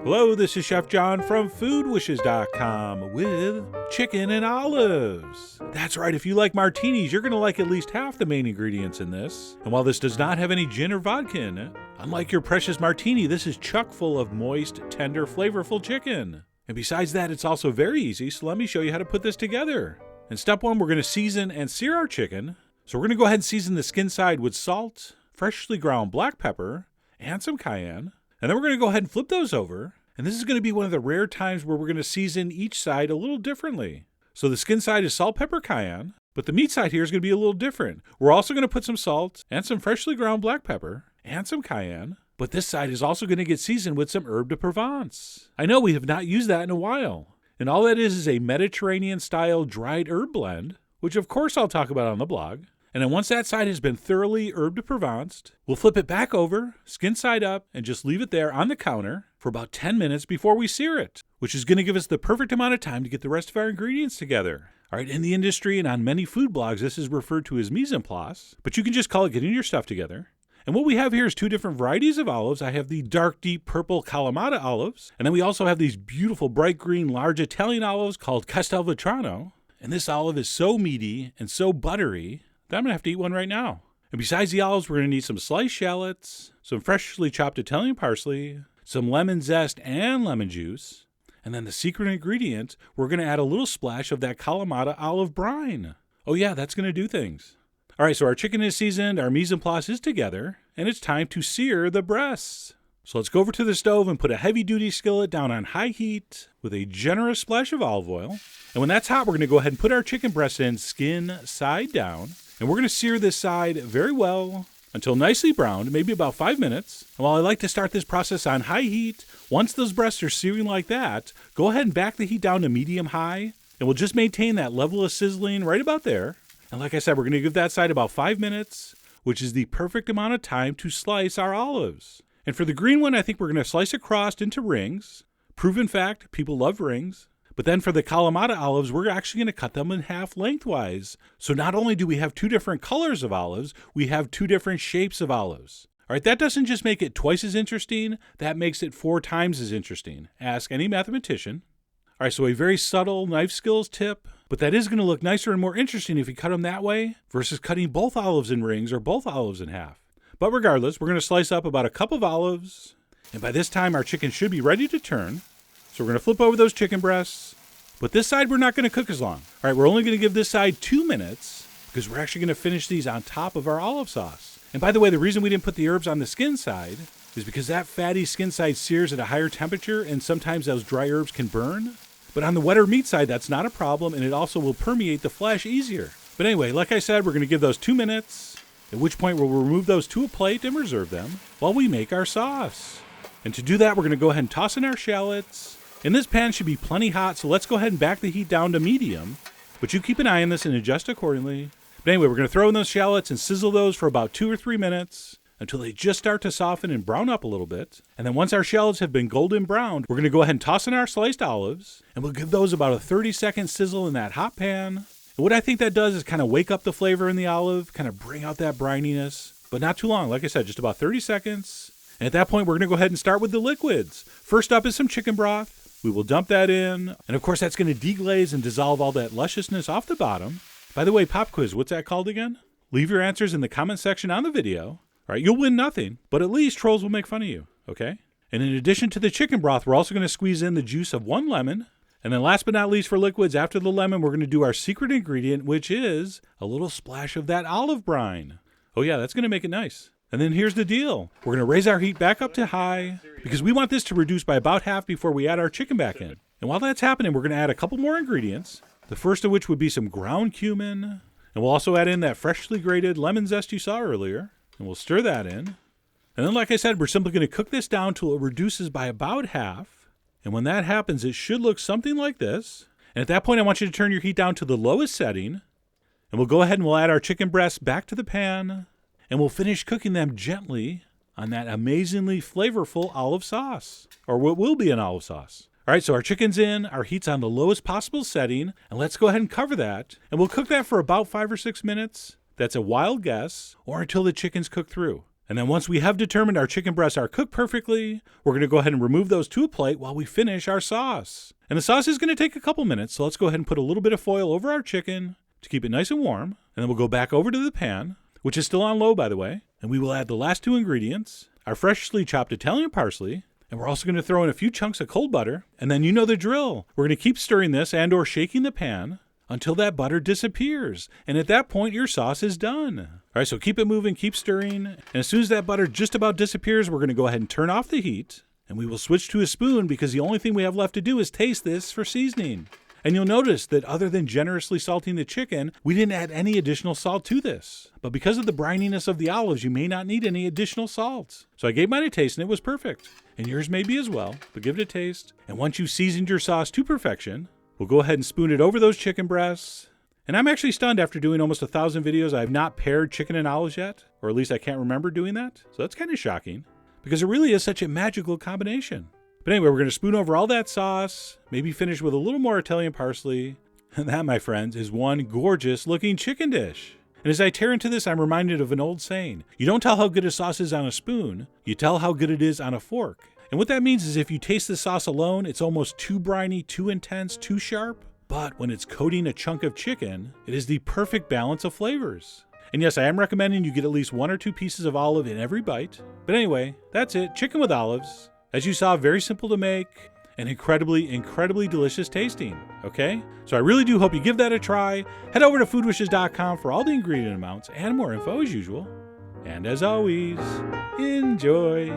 Hello, this is Chef John from foodwishes.com with chicken and olives. That's right, if you like martinis, you're going to like at least half the main ingredients in this. And while this does not have any gin or vodka in it, unlike your precious martini, this is chock full of moist, tender, flavorful chicken. And besides that, it's also very easy, so let me show you how to put this together. In step one, we're going to season and sear our chicken. So we're going to go ahead and season the skin side with salt, freshly ground black pepper, and some cayenne. And then we're going to go ahead and flip those over. And this is going to be one of the rare times where we're going to season each side a little differently. So the skin side is salt, pepper, cayenne, but the meat side here is going to be a little different. We're also going to put some salt and some freshly ground black pepper and some cayenne, but this side is also going to get seasoned with some herb de Provence. I know we have not used that in a while. And all that is a Mediterranean-style dried herb blend, which of course I'll talk about on the blog. And then once that side has been thoroughly herb de Provenced, we'll flip it back over, skin side up, and just leave it there on the counter for about 10 minutes before we sear it, which is going to give us the perfect amount of time to get the rest of our ingredients together. All right, in the industry and on many food blogs, this is referred to as mise en place, but you can just call it getting your stuff together. And what we have here is two different varieties of olives. I have the dark, deep purple Kalamata olives, and then we also have these beautiful bright green, large Italian olives called Castelvetrano. And this olive is so meaty and so buttery that I'm going to have to eat one right now. And besides the olives, we're going to need some sliced shallots, some freshly chopped Italian parsley, some lemon zest and lemon juice, and then the secret ingredient, we're going to add a little splash of that Kalamata olive brine. Oh yeah, that's going to do things. All right, so our chicken is seasoned, our mise en place is together, and it's time to sear the breasts. So let's go over to the stove and put a heavy-duty skillet down on high heat with a generous splash of olive oil. And when that's hot, we're going to go ahead and put our chicken breast in skin side down. And we're going to sear this side very well until nicely browned, maybe about 5 minutes. And while I like to start this process on high heat, once those breasts are searing like that, go ahead and back the heat down to medium-high, and we'll just maintain that level of sizzling right about there. And like I said, we're going to give that side about 5 minutes, which is the perfect amount of time to slice our olives. And for the green one, I think we're going to slice across into rings. Proven fact, people love rings. But then for the Kalamata olives, we're actually going to cut them in half lengthwise. So not only do we have two different colors of olives, we have two different shapes of olives. All right, that doesn't just make it twice as interesting, that makes it 4 times as interesting. Ask any mathematician. All right, so a very subtle knife skills tip, but that is going to look nicer and more interesting if you cut them that way versus cutting both olives in rings or both olives in half. But regardless, we're going to slice up about a cup of olives, and by this time our chicken should be ready to turn. So we're going to flip over those chicken breasts, but this side we're not going to cook as long. All right, we're only going to give this side 2 minutes because we're actually going to finish these on top of our olive sauce. And by the way, the reason we didn't put the herbs on the skin side is because that fatty skin side sears at a higher temperature and sometimes those dry herbs can burn. But on the wetter meat side, that's not a problem, and it also will permeate the flesh easier. But anyway, like I said, we're going to give those 2 minutes, at which point we'll remove those to a plate and reserve them while we make our sauce. And to do that, we're going to go ahead and toss in our shallots. And this pan should be plenty hot, so let's go ahead and back the heat down to medium. But you keep an eye on this and adjust accordingly. But anyway, we're going to throw in those shallots and sizzle those for about 2 or 3 minutes until they just start to soften and brown up a little bit. And then once our shallots have been golden browned, we're going to go ahead and toss in our sliced olives. And we'll give those about a 30-second sizzle in that hot pan. And what I think that does is kind of wake up the flavor in the olive, kind of bring out that brininess. But not too long. Like I said, just about 30 seconds. And at that point, we're going to go ahead and start with the liquids. First up is some chicken broth. We will dump that in, and of course that's going to deglaze and dissolve all that lusciousness off the bottom. By the way, pop quiz, what's that called again? Leave your answers in the comment section on the video. All right, you'll win nothing, but at least trolls will make fun of you, okay? And in addition to the chicken broth, we're also going to squeeze in the juice of 1 lemon. And then last but not least for liquids, after the lemon, we're going to do our secret ingredient, which is a little splash of that olive brine. Oh yeah, that's going to make it nice. And then here's the deal. We're going to raise our heat back up to high because we want this to reduce by about half before we add our chicken back in. And while that's happening, we're going to add a couple more ingredients. The first of which would be some ground cumin. And we'll also add in that freshly grated lemon zest you saw earlier. And we'll stir that in. And then like I said, we're simply going to cook this down till it reduces by about half. And when that happens, it should look something like this. And at that point, I want you to turn your heat down to the lowest setting. And we'll go ahead and we'll add our chicken breasts back to the pan. And we'll finish cooking them gently on that amazingly flavorful olive sauce, or what will be an olive sauce. All right, so our chicken's in, our heat's on the lowest possible setting, and let's go ahead and cover that. And we'll cook that for about 5 or 6 minutes. That's a wild guess, or until the chicken's cooked through. And then once we have determined our chicken breasts are cooked perfectly, we're going to go ahead and remove those to a plate while we finish our sauce. And the sauce is going to take a couple minutes, so let's go ahead and put a little bit of foil over our chicken to keep it nice and warm. And then we'll go back over to the pan, which is still on low, by the way, and we will add the last 2 ingredients, our freshly chopped Italian parsley, and we're also going to throw in a few chunks of cold butter, and then you know the drill. We're going to keep stirring this and or shaking the pan until that butter disappears, and at that point, your sauce is done. All right, so keep it moving, keep stirring, and as soon as that butter just about disappears, we're going to go ahead and turn off the heat, and we will switch to a spoon because the only thing we have left to do is taste this for seasoning. And you'll notice that other than generously salting the chicken, we didn't add any additional salt to this. But because of the brininess of the olives, you may not need any additional salt. So I gave mine a taste and it was perfect. And yours may be as well, but give it a taste. And once you've seasoned your sauce to perfection, we'll go ahead and spoon it over those chicken breasts. And I'm actually stunned after doing almost 1,000 videos. I have not paired chicken and olives yet, or at least I can't remember doing that. So that's kind of shocking because it really is such a magical combination. But anyway, we're going to spoon over all that sauce, maybe finish with a little more Italian parsley. And that, my friends, is one gorgeous looking chicken dish. And as I tear into this, I'm reminded of an old saying. You don't tell how good a sauce is on a spoon, you tell how good it is on a fork. And what that means is if you taste the sauce alone, it's almost too briny, too intense, too sharp. But when it's coating a chunk of chicken, it is the perfect balance of flavors. And yes, I am recommending you get at least 1 or 2 pieces of olive in every bite. But anyway, that's it. Chicken with olives. As you saw, very simple to make and incredibly delicious tasting, okay? So I really do hope you give that a try. Head over to foodwishes.com for all the ingredient amounts and more info as usual. And as always, enjoy.